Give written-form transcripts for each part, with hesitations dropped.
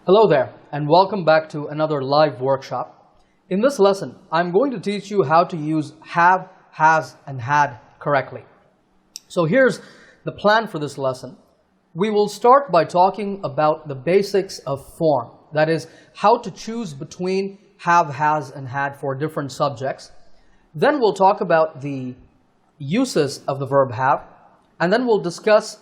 Hello there, and welcome back to another live workshop. In this lesson, I'm going to teach you how to use have, has, and had correctly. So here's the plan for this lesson. We will start by talking about the basics of form. That is, how to choose between have, has, and had for different subjects. Then we'll talk about the uses of the verb have, and then we'll discuss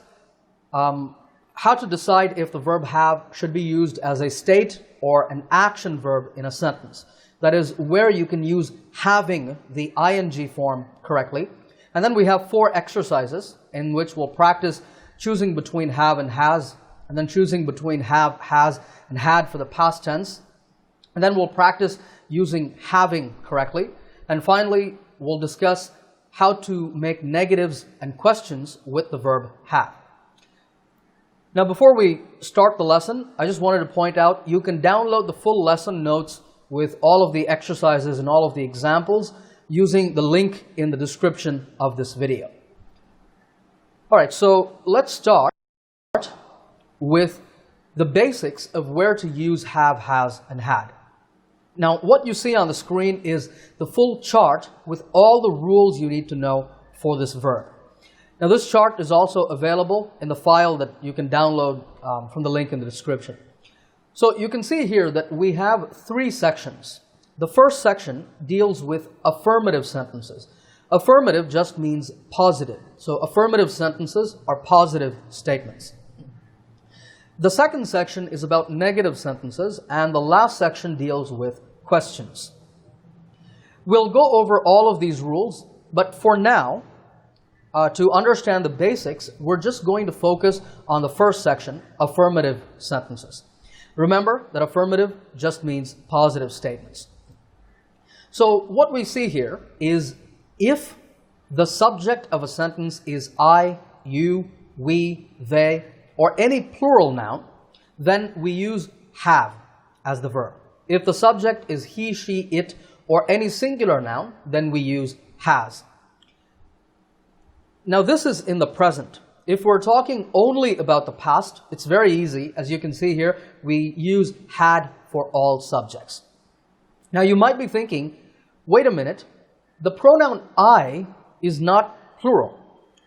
how to decide if the verb have should be used as a state or an action verb in a sentence. That is, where you can use having the ing form correctly. And then we have 4 exercises in which we'll practice choosing between have and has, and then choosing between have, has, and had for the past tense. And then we'll practice using having correctly. And finally, we'll discuss how to make negatives and questions with the verb have. Now, before we start the lesson, I just wanted to point out you can download the full lesson notes with all of the exercises and all of the examples using the link in the description of this video. All right, so let's start with the basics of where to use have, has, and had. Now, what you see on the screen is the full chart with all the rules you need to know for this verb. Now, this chart is also available in the file that you can download from the link in the description. So you can see here that we have 3 sections. The first section deals with affirmative sentences. Affirmative just means positive. So affirmative sentences are positive statements. The second section is about negative sentences, and the last section deals with questions. We'll go over all of these rules, but for now, to understand the basics, we're just going to focus on the first section, affirmative sentences. Remember that affirmative just means positive statements. So what we see here is if the subject of a sentence is I, you, we, they, or any plural noun, then we use have as the verb. If the subject is he, she, it, or any singular noun, then we use has. Now, this is in the present. If we're talking only about the past, it's very easy. As you can see here, we use had for all subjects. Now, you might be thinking, wait a minute, the pronoun I is not plural,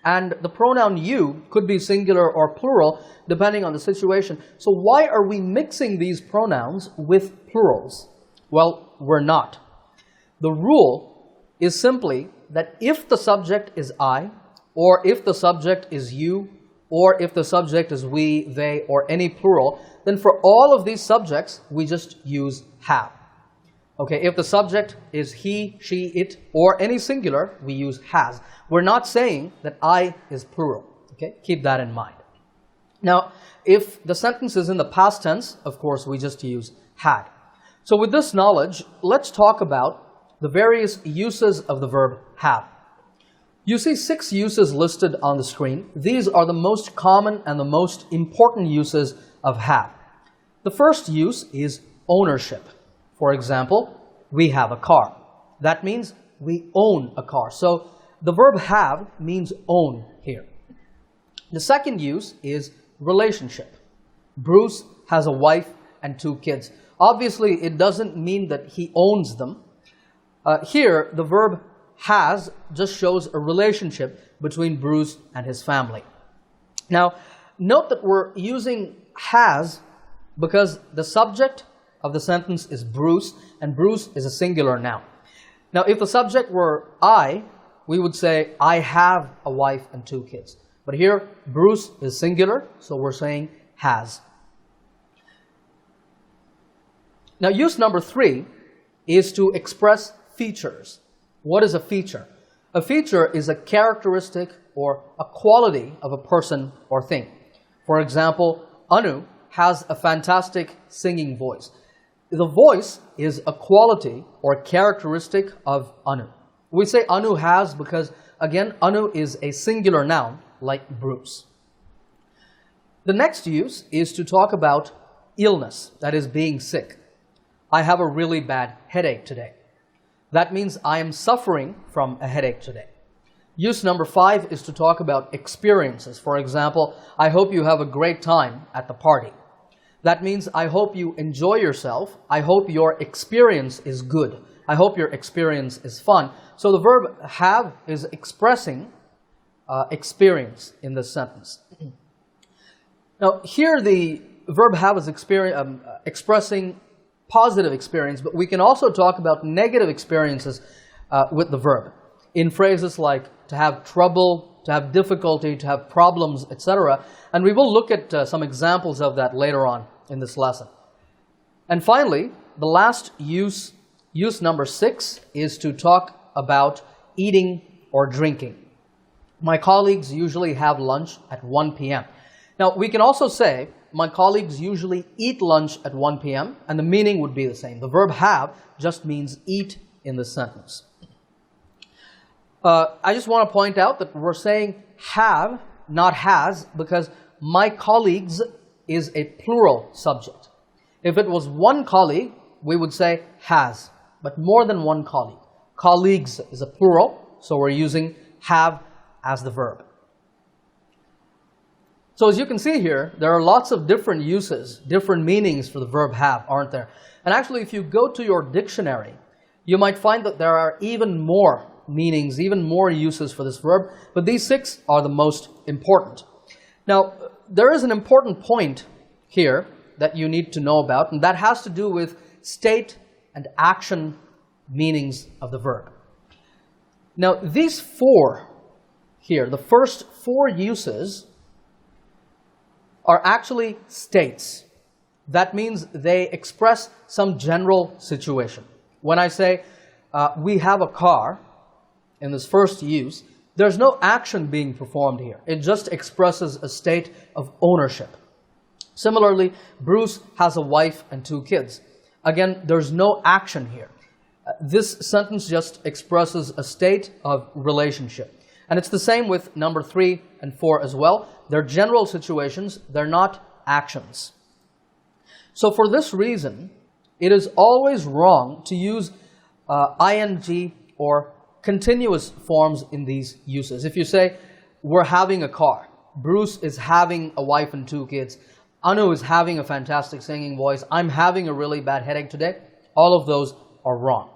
and the pronoun you could be singular or plural depending on the situation. So why are we mixing these pronouns with plurals? Well, we're not. The rule is simply that if the subject is I, or if the subject is you, or if the subject is we, they, or any plural, then for all of these subjects, we just use have. Okay, if the subject is he, she, it, or any singular, we use has. We're not saying that I is plural. Okay, keep that in mind. Now, if the sentence is in the past tense, of course, we just use had. So with this knowledge, let's talk about the various uses of the verb have. You see 6 uses listed on the screen. These are the most common and the most important uses of have. The first use is ownership. For example, we have a car. That means we own a car. So the verb have means own here. The second use is relationship. Bruce has a wife and 2 kids. Obviously, it doesn't mean that he owns them. Here, the verb has just shows a relationship between Bruce and his family. Now, note that we're using has because the subject of the sentence is Bruce, and Bruce is a singular noun. Now, if the subject were I, we would say, I have a wife and 2 kids. But here, Bruce is singular, so we're saying has. Now, use number 3 is to express features. What is a feature? A feature is a characteristic or a quality of a person or thing. For example, Anu has a fantastic singing voice. The voice is a quality or characteristic of Anu. We say Anu has because, again, Anu is a singular noun like Bruce. The next use is to talk about illness, that is being sick. I have a really bad headache today. That means I am suffering from a headache today. Use number 5 is to talk about experiences. For example, I hope you have a great time at the party. That means I hope you enjoy yourself. I hope your experience is good. I hope your experience is fun. So the verb have is expressing experience in this sentence. Now here the verb have is expressing positive experience, but we can also talk about negative experiences with the verb in phrases like to have trouble, to have difficulty, to have problems, etc. And we will look at some examples of that later on in this lesson. And finally, the last use number 6 is to talk about eating or drinking. My colleagues usually have lunch at 1 p.m. Now, we can also say my colleagues usually eat lunch at 1 p.m. and the meaning would be the same. The verb have just means eat in this sentence. I just want to point out that we're saying have, not has, because my colleagues is a plural subject. If it was one colleague, we would say has, but more than one colleague. Colleagues is a plural, so we're using have as the verb. So as you can see here, there are lots of different uses, different meanings for the verb have, aren't there? And actually, if you go to your dictionary, you might find that there are even more meanings, even more uses for this verb, but these 6 are the most important. Now, there is an important point here that you need to know about, and that has to do with state and action meanings of the verb. Now, these 4 here, the first 4 uses, are actually states. That means they express some general situation. When I say, we have a car, in this first use, there's no action being performed here. It just expresses a state of ownership. Similarly, Bruce has a wife and 2 kids. Again, there's no action here. This sentence just expresses a state of relationship. And it's the same with number 3 and 4 as well. They're general situations, they're not actions. So for this reason, it is always wrong to use ing or continuous forms in these uses. If you say, we're having a car, Bruce is having a wife and 2 kids, Anu is having a fantastic singing voice, I'm having a really bad headache today, all of those are wrong.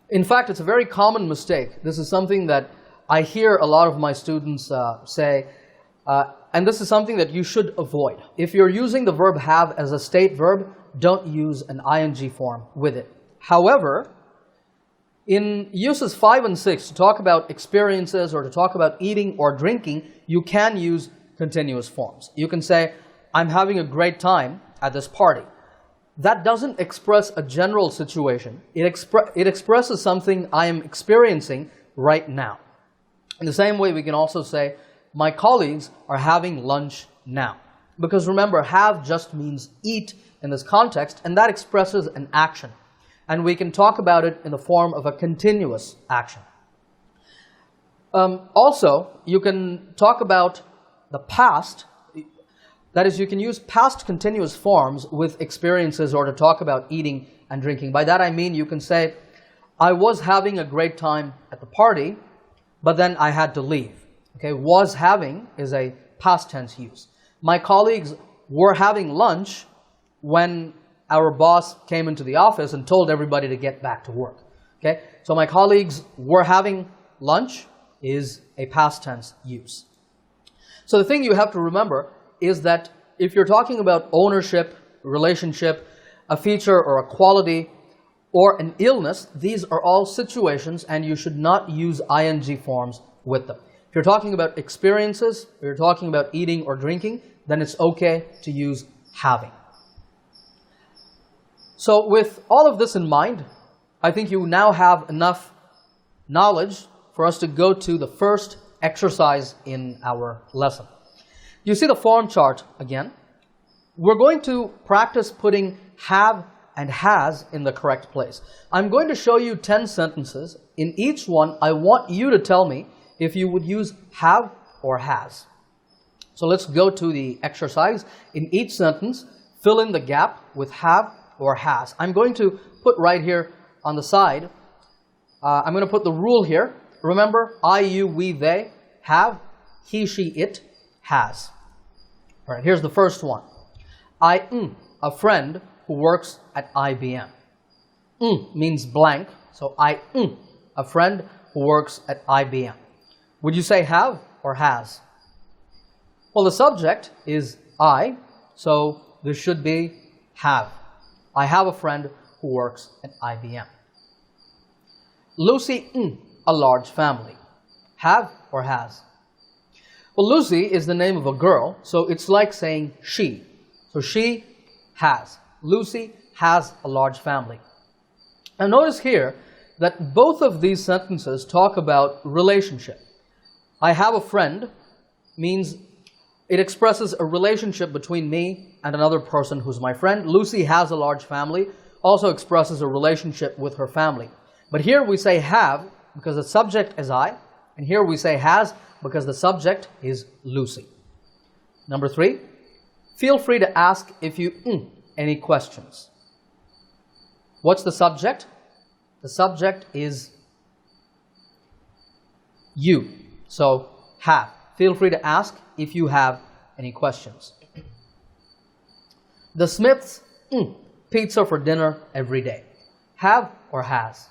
In fact, it's a very common mistake. This is something that I hear a lot of my students say, and this is something that you should avoid. If you're using the verb have as a state verb, don't use an ing form with it. However, in uses 5 and 6, to talk about experiences or to talk about eating or drinking, you can use continuous forms. You can say, I'm having a great time at this party. That doesn't express a general situation. It expresses something I am experiencing right now. In the same way, we can also say, my colleagues are having lunch now. Because remember, have just means eat in this context, and that expresses an action. And we can talk about it in the form of a continuous action. Also, you can talk about the past. That is, you can use past continuous forms with experiences or to talk about eating and drinking. By that I mean you can say, I was having a great time at the party, but then I had to leave. Okay, was having is a past tense use. My colleagues were having lunch when our boss came into the office and told everybody to get back to work. Okay, so my colleagues were having lunch is a past tense use. So the thing you have to remember is that if you're talking about ownership, relationship, a feature or a quality, or an illness, these are all situations and you should not use ing forms with them. If you're talking about experiences, if you're talking about eating or drinking, then it's okay to use having. So with all of this in mind, I think you now have enough knowledge for us to go to the first exercise in our lesson. You see the form chart again. We're going to practice putting have and has in the correct place. I'm going to show you 10 sentences. In each one, I want you to tell me if you would use have or has. So let's go to the exercise. In each sentence, fill in the gap with have or has. I'm going to put right here on the side, I'm going to put the rule here. Remember, I, you, we, they, have, he, she, it, has. All right, here's the first one. a friend who works at IBM. Means blank, so a friend who works at IBM. Would you say have or has? Well, the subject is I, so this should be have. I have a friend who works at IBM. Lucy, a large family. Have or has? Well, Lucy is the name of a girl, so it's like saying she. So she has. Lucy has a large family. Now notice here that both of these sentences talk about relationship. I have a friend means it expresses a relationship between me and another person who's my friend. Lucy has a large family also expresses a relationship with her family. But here we say have because the subject is I, and here we say has because the subject is Lucy. Number 3, feel free to ask if you any questions. What's the subject? The subject is you. So have. Feel free to ask if you have any questions. The Smiths pizza for dinner every day. Have or has?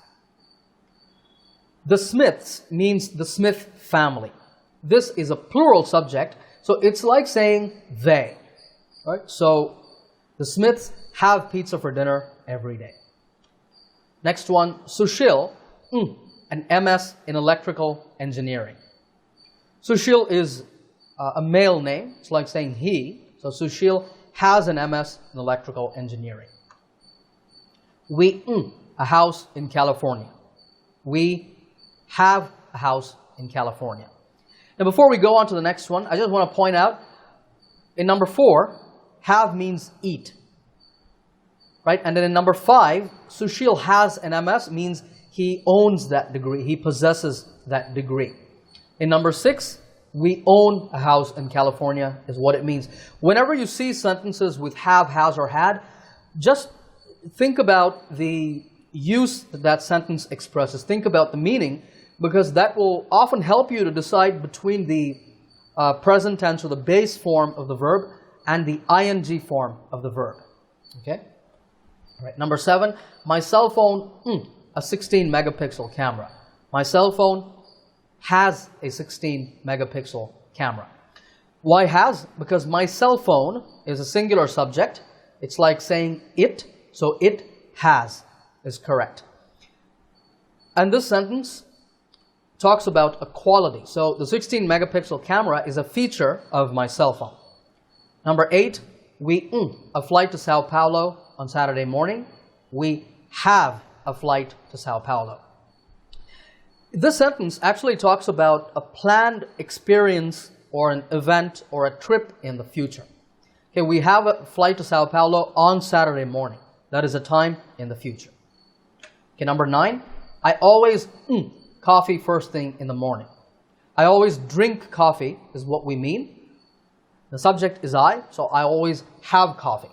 The Smiths means the Smith family. This is a plural subject, so it's like saying they. Right? So the Smiths have pizza for dinner every day. Next one, Sushil, an MS in electrical engineering. Sushil is a male name. It's like saying he. So Sushil has an MS in electrical engineering. We a house in California. We have a house in California. Now before we go on to the next one, I just want to point out, in number 4, have means eat. Right? And then in number 5, Sushil has an MS means he owns that degree. He possesses that degree. In number 6, we own a house in California is what it means. Whenever you see sentences with have, has, or had, just think about the use that that sentence expresses. Think about the meaning, because that will often help you to decide between the present tense or the base form of the verb and the ing form of the verb. Okay? All right. Number 7, my cell phone, a 16 megapixel camera. My cell phone has a 16 megapixel camera. Why has? Because my cell phone is a singular subject. It's like saying it, so it has is correct. And this sentence talks about a quality. So the 16 megapixel camera is a feature of my cell phone. Number 8, we a flight to Sao Paulo on Saturday morning. We have a flight to Sao Paulo. This sentence actually talks about a planned experience or an event or a trip in the future. Okay, we have a flight to Sao Paulo on Saturday morning. That is a time in the future. Okay, number 9, I always coffee first thing in the morning. I always drink coffee is what we mean. The subject is I, so I always have coffee.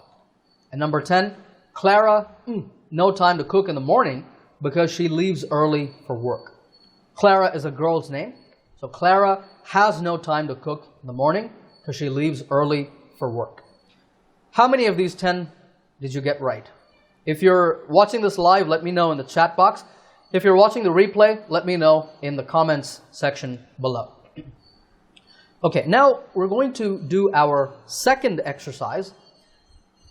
And number 10, Clara, no time to cook in the morning because she leaves early for work. Clara is a girl's name, so Clara has no time to cook in the morning because she leaves early for work. How many of these 10 did you get right? If you're watching this live, let me know in the chat box. If you're watching the replay, let me know in the comments section below. Okay, now we're going to do our second exercise.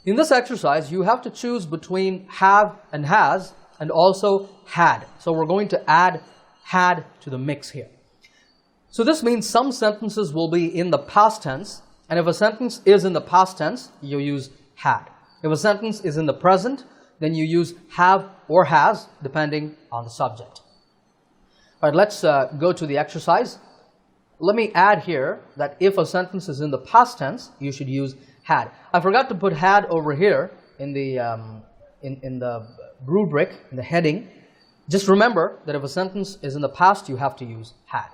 In this exercise, you have to choose between have and has and also had. So we're going to add had to the mix here. So this means some sentences will be in the past tense, and if a sentence is in the past tense, you use had. If a sentence is in the present, then you use have or has, depending on the subject. All right, let's go to the exercise. Let me add here that if a sentence is in the past tense, you should use had. I forgot to put had over here in the rubric, in the heading. Just remember that if a sentence is in the past, you have to use had.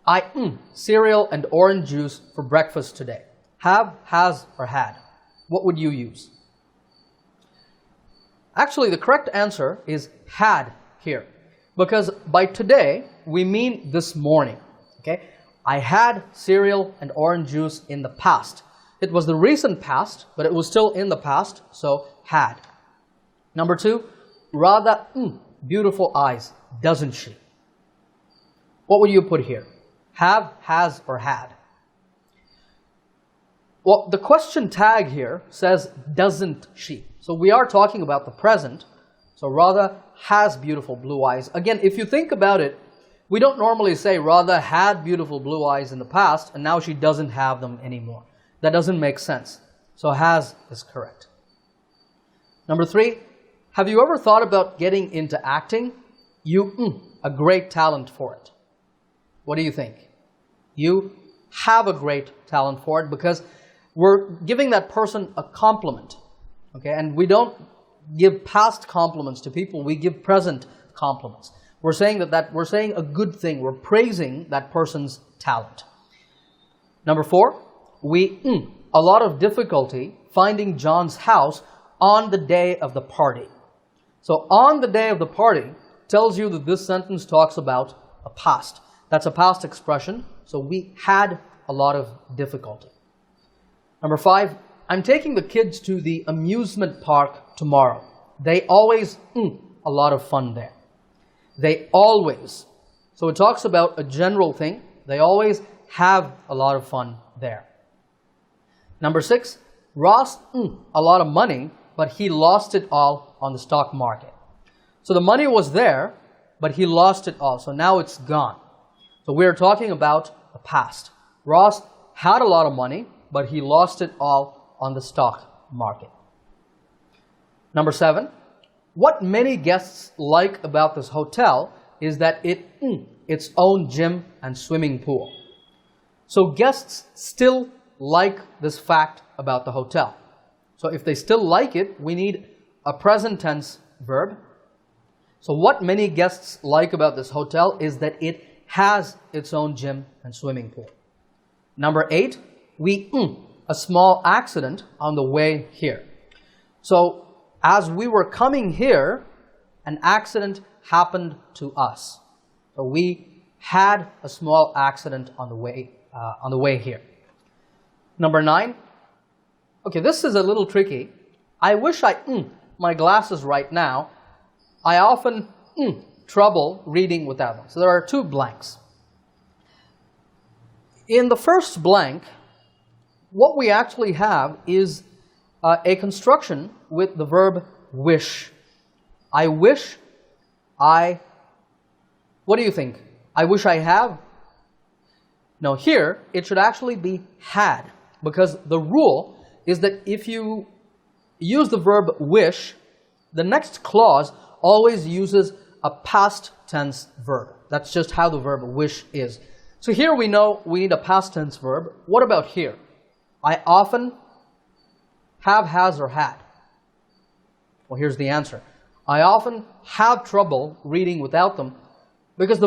I cereal and orange juice for breakfast today. Have, has, or had. What would you use? Actually, the correct answer is had here, because by today, we mean this morning. Okay? I had cereal and orange juice in the past. It was the recent past, but it was still in the past, so had. Number 2, Radha, beautiful eyes, doesn't she? What would you put here? Have, has, or had? Well, the question tag here says, doesn't she? So we are talking about the present. So Radha has beautiful blue eyes. Again, if you think about it, we don't normally say Radha had beautiful blue eyes in the past and now she doesn't have them anymore. That doesn't make sense. So has is correct. Number 3, have you ever thought about getting into acting? You, a great talent for it. What do you think? You have a great talent for it because we're giving that person a compliment. Okay, and we don't give past compliments to people, we give present compliments. We're saying we're saying a good thing, we're praising that person's talent. Number 4, we a lot of difficulty finding John's house on the day of the party. So on the day of the party tells you that this sentence talks about a past. That's a past expression, so we had a lot of difficulty. Number 5, I'm taking the kids to the amusement park tomorrow. They always, a lot of fun there. They always. So it talks about a general thing. They always have a lot of fun there. Number 6, Ross, a lot of money, but he lost it all on the stock market. So the money was there, but he lost it all. So now it's gone. So we're talking about the past. Ross had a lot of money, but he lost it all on the stock market. Number 7, what many guests like about this hotel is that its own gym and swimming pool. So guests still like this fact about the hotel. So if they still like it, we need a present tense verb. So what many guests like about this hotel is that it has its own gym and swimming pool. Number 8, a small accident on the way here. So as we were coming here, an accident happened to us. So we had a small accident on the way here. Number 9, okay, this is a little tricky. I wish I my glasses right now. I often trouble reading without them. So there are 2 blanks. In the first blank, what we actually have is a construction with the verb wish. I wish what do you think? I wish I have? No, here it should actually be had, because the rule is that if you use the verb wish, the next clause always uses a past tense verb. That's just how the verb wish is. So here we know we need a past tense verb. What about here? I often have, has, or had. Well, here's the answer. I often have trouble reading without them because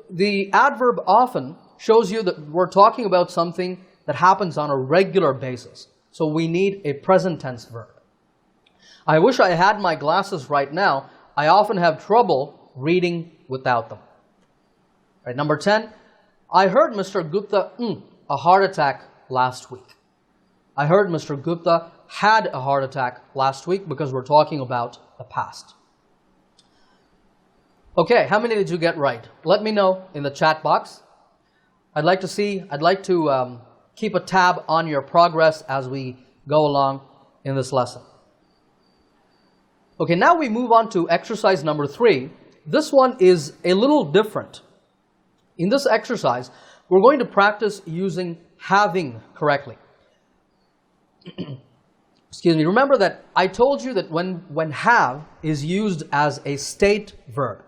the adverb often shows you that we're talking about something that happens on a regular basis. So we need a present tense verb. I wish I had my glasses right now. I often have trouble reading without them. Right, number 10, I heard Mr. Gupta a heart attack last week. I heard Mr. Gupta had a heart attack last week because we're talking about the past. Okay, how many did you get right? Let me know in the chat box. I'd like to keep a tab on your progress as we go along in this lesson. Okay, now we move on to exercise number 3. This one is a little different. In this exercise, we're going to practice using having correctly. Excuse me, remember that I told you that when have is used as a state verb,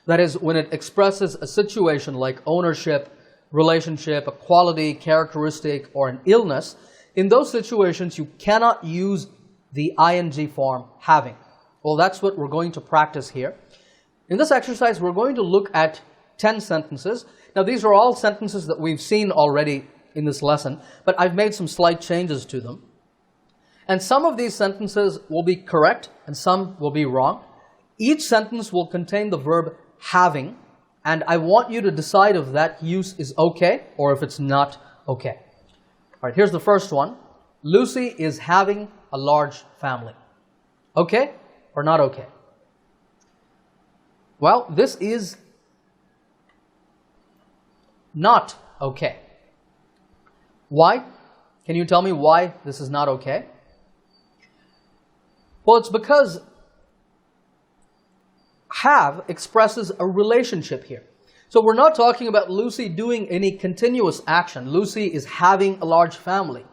that is, when it expresses a situation like ownership, relationship, a quality, characteristic, or an illness, in those situations you cannot use the ing form having. Well, that's what we're going to practice here. In this exercise, we're going to look at 10 sentences. Now, these are all sentences that we've seen already in this lesson, but I've made some slight changes to them. And some of these sentences will be correct and some will be wrong. Each sentence will contain the verb having, and I want you to decide if that use is okay or if it's not okay. All right, here's the first one. Lucy is having a large family. Okay or not okay? Well, this is not okay. Why? Can you tell me why this is not okay? Well, it's because have expresses a relationship here. So we're not talking about Lucy doing any continuous action. Lucy is having a large family.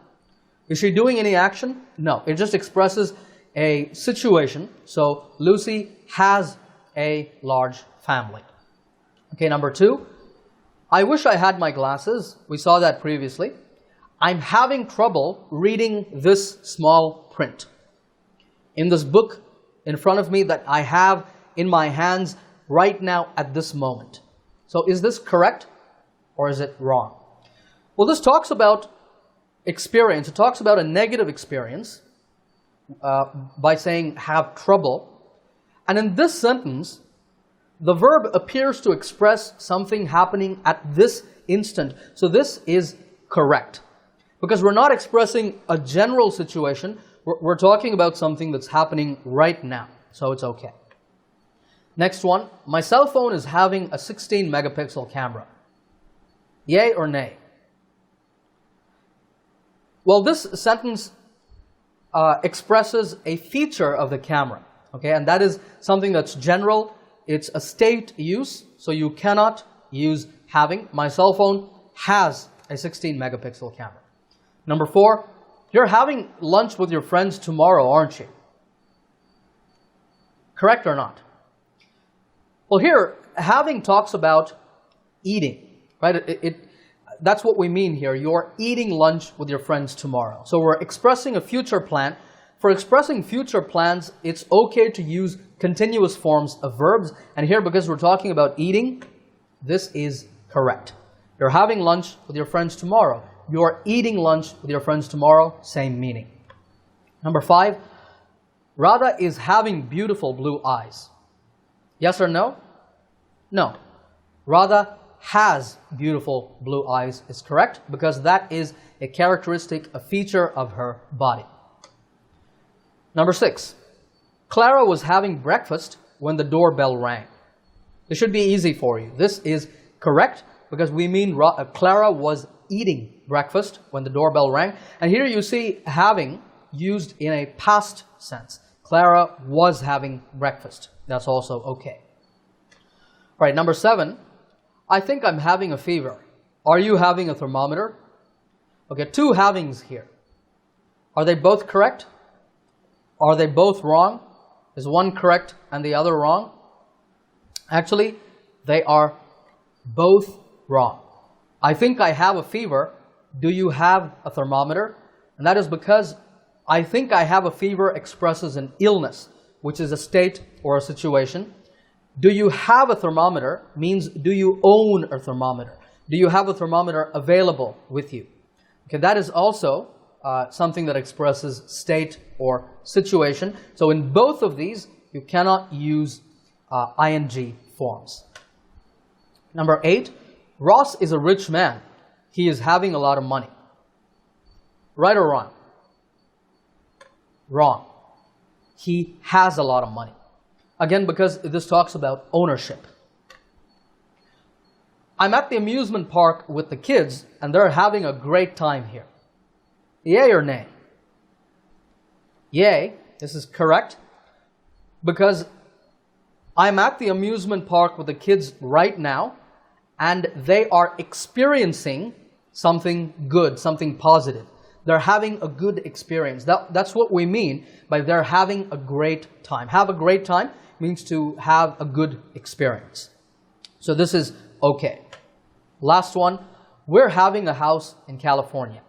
Is she doing any action? No. It just expresses a situation. So Lucy has a large family. Okay, number 2. I wish I had my glasses. We saw that previously. I'm having trouble reading this small print. In this book in front of me that I have in my hands right now at this moment. So is this correct or is it wrong? Well, this talks about experience. It talks about a negative experience by saying have trouble. And in this sentence, the verb appears to express something happening at this instant. So this is correct. Because we're not expressing a general situation. We're talking about something that's happening right now. So it's okay. Next one. My cell phone is having a 16 megapixel camera. Yay or nay? Well, this sentence expresses a feature of the camera. Okay, and that is something that's general. It's a state use, so you cannot use having. My cell phone has a 16 megapixel camera. Number 4, you're having lunch with your friends tomorrow, aren't you? Correct or not? Well, here, having talks about eating, right? That's what we mean here. You're eating lunch with your friends tomorrow. So we're expressing a future plan. For expressing future plans, it's okay to use continuous forms of verbs. And here, because we're talking about eating, this is correct. You're having lunch with your friends tomorrow. You're eating lunch with your friends tomorrow, same meaning. Number 5, Radha is having beautiful blue eyes. Yes or no? No. Radha has beautiful blue eyes is correct because that is a characteristic, a feature of her body. Number 6, Clara was having breakfast when the doorbell rang. This should be easy for you. This is correct because we mean Clara was eating breakfast when the doorbell rang. And here you see having used in a past sense. Clara was having breakfast. That's also okay. All right, number 7, I think I'm having a fever. Are you having a thermometer? Okay, 2 havings here. Are they both correct? Are they both wrong? Is one correct and the other wrong? Actually, they are both wrong. I think I have a fever. Do you have a thermometer? And that is because I think I have a fever expresses an illness, which is a state or a situation. Do you have a thermometer means do you own a thermometer? Do you have a thermometer available with you? Okay, that is also something that expresses state or situation. So in both of these, you cannot use ing forms. Number 8, Ross is a rich man. He is having a lot of money. Right or wrong? Wrong. He has a lot of money. Again, because this talks about ownership. I'm at the amusement park with the kids and they're having a great time here. Yay or nay? Yay. This is correct because I'm at the amusement park with the kids right now and they are experiencing something good, something positive. They're having a good experience. That's what we mean by they're having a great time. Have a great time means to have a good experience. So this is okay. Last one, we're having a house in California.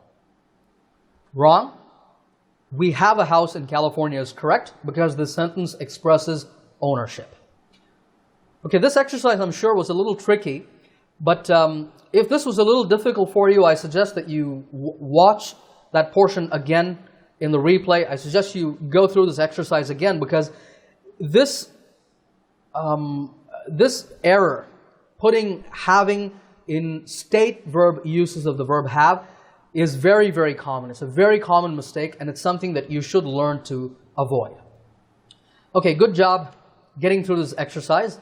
Wrong. We have a house in California is correct because this sentence expresses ownership. Okay, this exercise I'm sure was a little tricky, but if this was a little difficult for you, I suggest that you watch that portion again in the replay. I suggest you go through this exercise again because this error, putting having in state verb uses of the verb have, is very, very common. It's a very common mistake, and it's something that you should learn to avoid. Okay, good job getting through this exercise.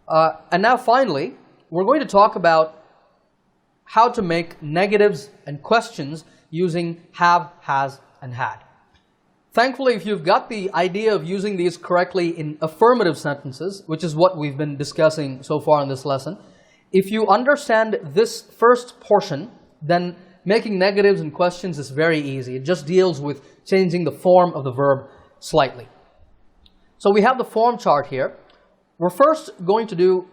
And now finally, we're going to talk about how to make negatives and questions using have, has, and had. Thankfully, if you've got the idea of using these correctly in affirmative sentences, which is what we've been discussing so far in this lesson, if you understand this first portion, then making negatives and questions is very easy. It just deals with changing the form of the verb slightly. So we have the form chart here. We're first going to do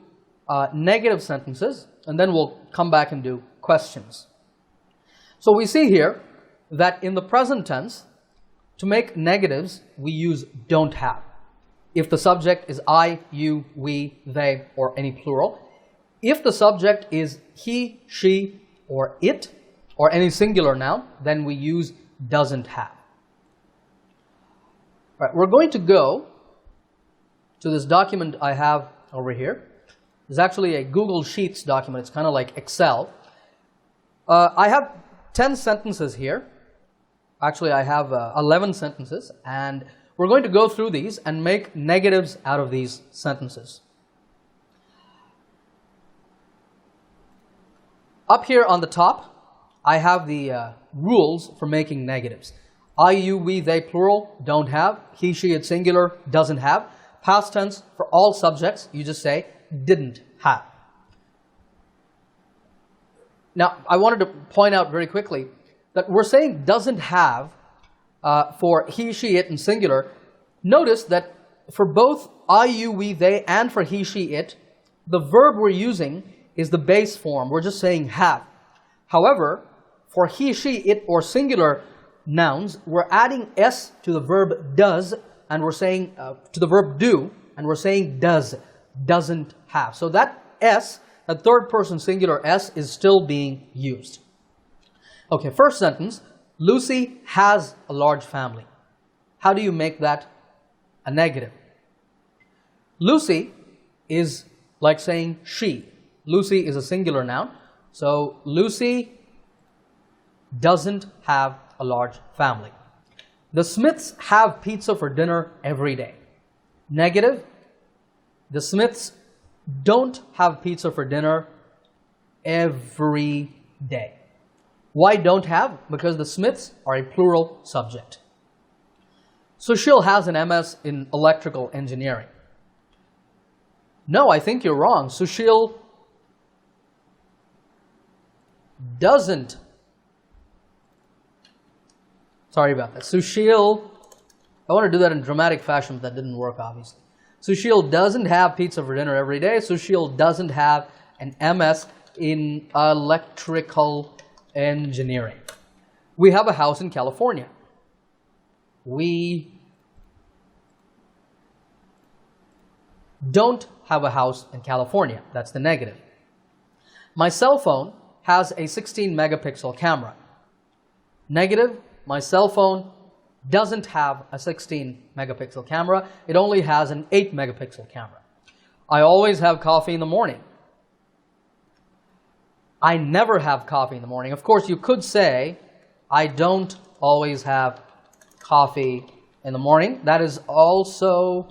negative sentences, and then we'll come back and do questions. So we see here that in the present tense, to make negatives, we use don't have. If the subject is I, you, we, they, or any plural. If the subject is he, she, or it, or any singular noun, then we use doesn't have. All right, we're going to go to this document I have over here. It's actually a Google Sheets document. It's kind of like Excel. I have 10 sentences here. Actually, I have 11 sentences, and we're going to go through these and make negatives out of these sentences. Up here on the top, I have the rules for making negatives. I, you, we, they, plural, don't have. He, she, it, singular, doesn't have. Past tense, for all subjects, you just say didn't have. Now, I wanted to point out very quickly that we're saying doesn't have for he, she, it, and singular. Notice that for both I, you, we, they, and for he, she, it, the verb we're using is the base form. We're just saying have. However, for he, she, it, or singular nouns, we're adding s to the verb does, and we're saying to the verb do, and we're saying does, doesn't have. So that s, that third person singular s, is still being used. Okay, first sentence, Lucy has a large family. How do you make that a negative? Lucy is like saying she. Lucy is a singular noun, so Lucy doesn't have a large family. The Smiths have pizza for dinner every day. Negative, the Smiths don't have pizza for dinner every day. Why don't have? Because the Smiths are a plural subject. Sushil has an MS in electrical engineering. No, I think you're wrong. Sushil doesn't. Sorry about that. Sushil, I want to do that in dramatic fashion, but that didn't work, obviously. Sushil doesn't have pizza for dinner every day. Sushil doesn't have an MS in electrical engineering. We have a house in California. We don't have a house in California. That's the negative. My cell phone has a 16 megapixel camera. Negative, my cell phone doesn't have a 16 megapixel camera. It only has an 8 megapixel camera. I always have coffee in the morning. I never have coffee in the morning. Of course, you could say, I don't always have coffee in the morning. That is also,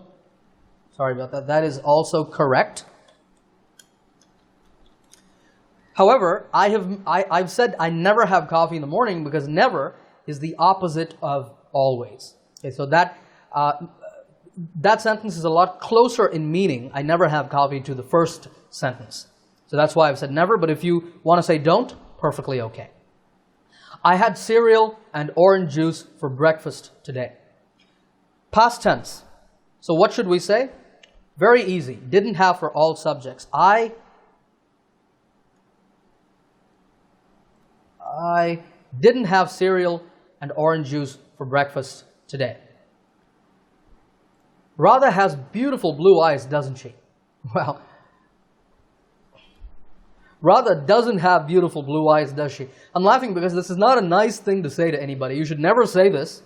sorry about that, that is also correct. However, I've said I never have coffee in the morning because never is the opposite of always. Okay, so that sentence is a lot closer in meaning, I never have coffee, to the first sentence. So that's why I've said never, but if you want to say don't, perfectly okay. I had cereal and orange juice for breakfast today. Past tense. So what should we say? Very easy. Didn't have for all subjects. I didn't have cereal and orange juice for breakfast today. Radha has beautiful blue eyes, doesn't she? Well, Radha doesn't have beautiful blue eyes, does she? I'm laughing because this is not a nice thing to say to anybody. You should never say this.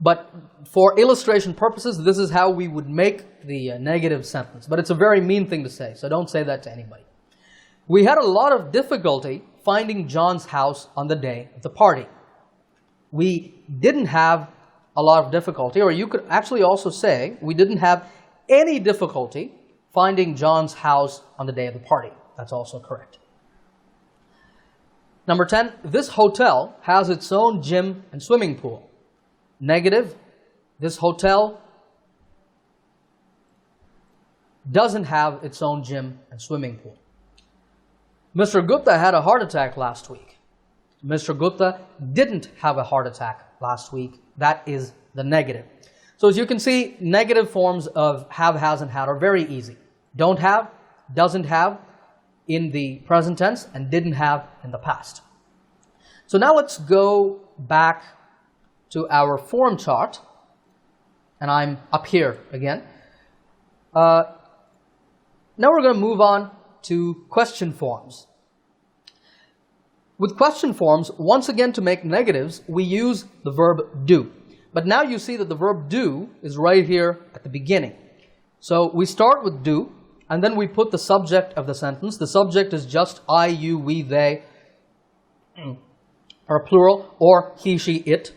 But for illustration purposes, this is how we would make the negative sentence. But it's a very mean thing to say, so don't say that to anybody. We had a lot of difficulty finding John's house on the day of the party. We didn't have a lot of difficulty, or you could actually also say we didn't have any difficulty finding John's house on the day of the party. That's also correct. Number 10, this hotel has its own gym and swimming pool. Negative, this hotel doesn't have its own gym and swimming pool. Mr. Gupta had a heart attack last week. Mr. Gupta didn't have a heart attack last week. That is the negative. So as you can see, negative forms of have, has, and had are very easy. Don't have, doesn't have in the present tense, and didn't have in the past. So now let's go back to our form chart, and I'm up here again. Now we're going to move on to question forms. With question forms, once again to make negatives, we use the verb do. But now you see that the verb do is right here at the beginning. So we start with do, and then we put the subject of the sentence. The subject is just I, you, we, they, or plural, or he, she, it.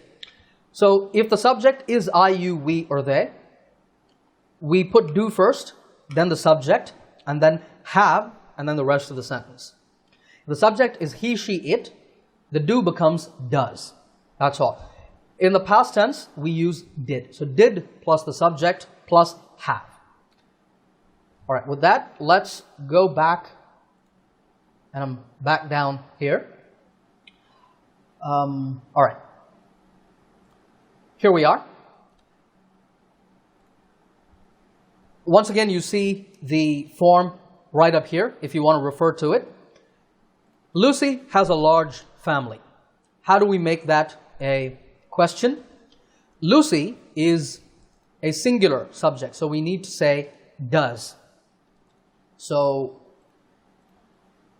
So if the subject is I, you, we, or they, we put do first, then the subject, and then have, and then the rest of the sentence. If the subject is he, she, it, the do becomes does. That's all. In the past tense, we use did. So did plus the subject plus have. All right, with that, let's go back, and I'm back down here. All right. Here we are. Once again, you see the form right up here, if you want to refer to it. Lucy has a large family. How do we make that a question? Lucy is a singular subject, so we need to say does. So,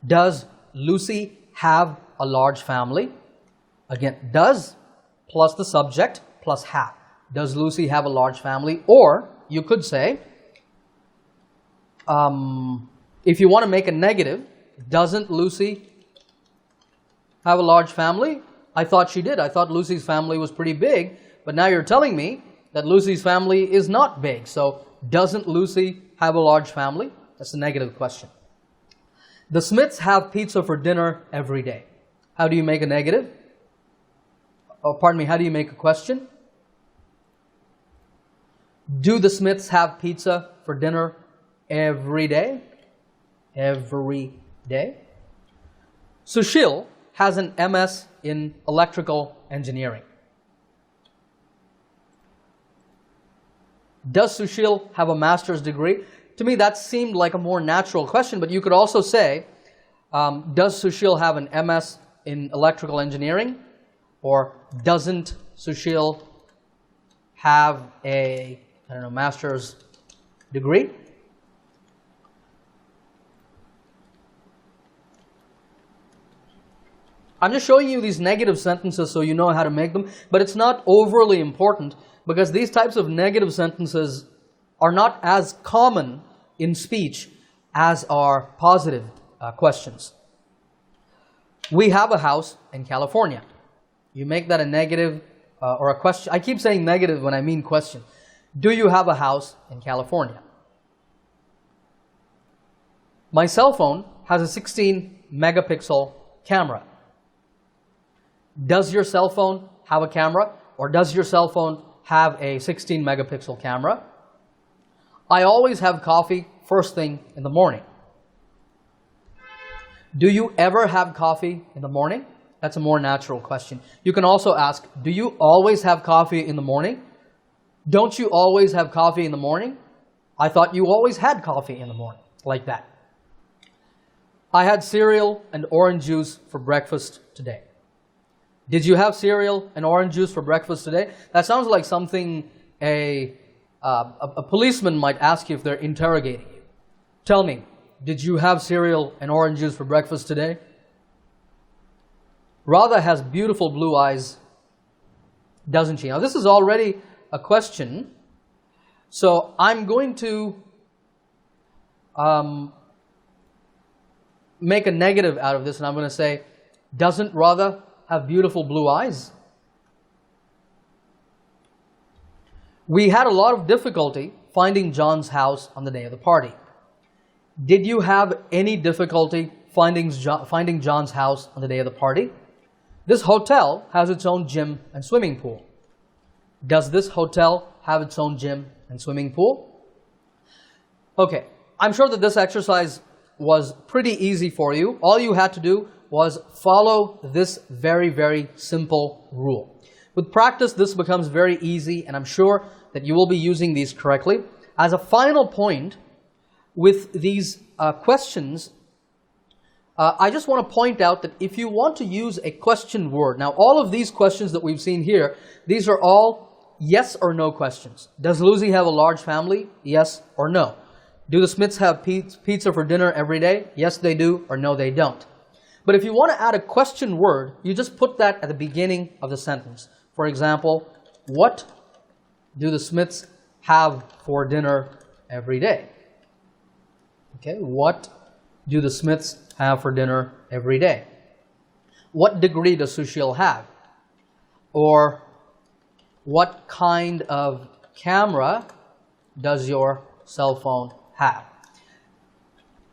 does Lucy have a large family? Again, does plus the subject plus have. Does Lucy have a large family? Or you could say, if you want to make a negative, doesn't Lucy have a large family? I thought she did. I thought Lucy's family was pretty big, but now you're telling me that Lucy's family is not big. So, doesn't Lucy have a large family? That's a negative question. The Smiths have pizza for dinner every day. How do you make a negative? Oh, pardon me, how do you make a question? Do the Smiths have pizza for dinner every day? Every day. Sushil has an MS in electrical engineering. Does Sushil have a master's degree? To me, that seemed like a more natural question, but you could also say, does Sushil have an MS in electrical engineering? Or doesn't Sushil have a, master's degree? I'm just showing you these negative sentences so you know how to make them, but it's not overly important because these types of negative sentences are not as common in speech as are positive questions. We have a house in California. You make that a negative or a question. I keep saying negative when I mean question. Do you have a house in California? My cell phone has a 16 megapixel camera. Does your cell phone have a camera, or does your cell phone have a 16 megapixel camera? I always have coffee first thing in the morning. Do you ever have coffee in the morning? That's a more natural question. You can also ask, do you always have coffee in the morning? Don't you always have coffee in the morning? I thought you always had coffee in the morning, like that. I had cereal and orange juice for breakfast today. Did you have cereal and orange juice for breakfast today? That sounds like something a policeman might ask you if they're interrogating you. Tell me, did you have cereal and orange juice for breakfast today? Radha has beautiful blue eyes, doesn't she? Now, this is already a question, so I'm going to make a negative out of this, and I'm going to say, doesn't Radha have beautiful blue eyes? We had a lot of difficulty finding John's house on the day of the party. Did you have any difficulty finding John's house on the day of the party? This hotel has its own gym and swimming pool. Does this hotel have its own gym and swimming pool? Okay, I'm sure that this exercise was pretty easy for you. All you had to do was follow this very, very simple rule. With practice, this becomes very easy, and I'm sure that you will be using these correctly. As a final point, with these questions, I just want to point out that if you want to use a question word, now all of these questions that we've seen here, these are all yes or no questions. Does Lucy have a large family? Yes or no. Do the Smiths have pizza for dinner every day? Yes, they do, or no, they don't. But if you want to add a question word, you just put that at the beginning of the sentence. For example, what do the Smiths have for dinner every day? Okay, what do the Smiths have for dinner every day? What degree does Sushil have? Or what kind of camera does your cell phone have?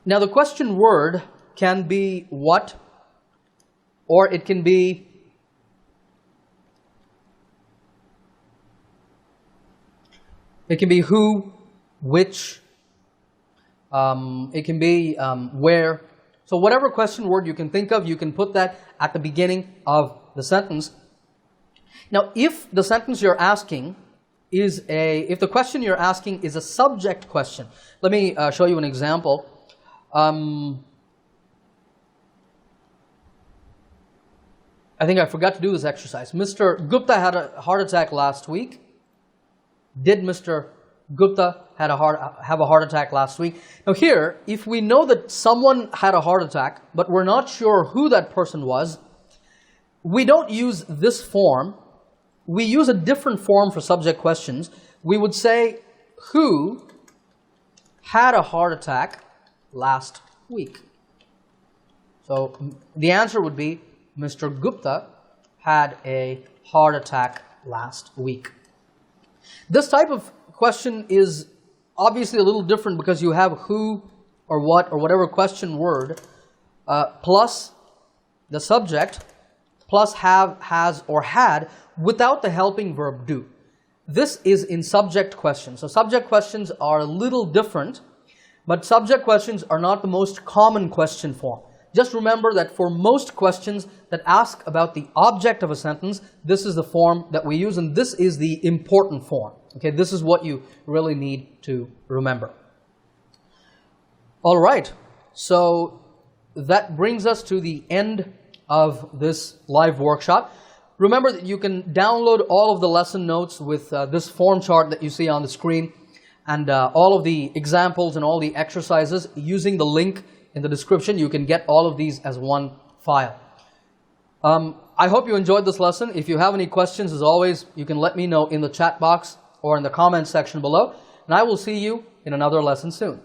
Now the question word can be what, or it can be who, which, it can be where. So whatever question word you can think of, you can put that at the beginning of the sentence. Now, if the sentence you're asking is if the question you're asking is a subject question, let me show you an example. I think I forgot to do this exercise. Mr. Gupta had a heart attack last week. Did Mr. Gupta have a heart attack last week? Now here, if we know that someone had a heart attack, but we're not sure who that person was, we don't use this form. We use a different form for subject questions. We would say, who had a heart attack last week? So the answer would be, Mr. Gupta had a heart attack last week. This type of question is obviously a little different because you have who or what or whatever question word plus the subject plus have, has, or had without the helping verb do. This is in subject questions. So subject questions are a little different, but subject questions are not the most common question form. Just remember that for most questions that ask about the object of a sentence, this is the form that we use, and this is the important form. Okay, this is what you really need to remember. All right, so that brings us to the end of this live workshop. Remember that you can download all of the lesson notes with this form chart that you see on the screen, and all of the examples and all the exercises using the link in the description. You can get all of these as one file. I hope you enjoyed this lesson. If you have any questions, as always, you can let me know in the chat box or in the comments section below, and I will see you in another lesson soon.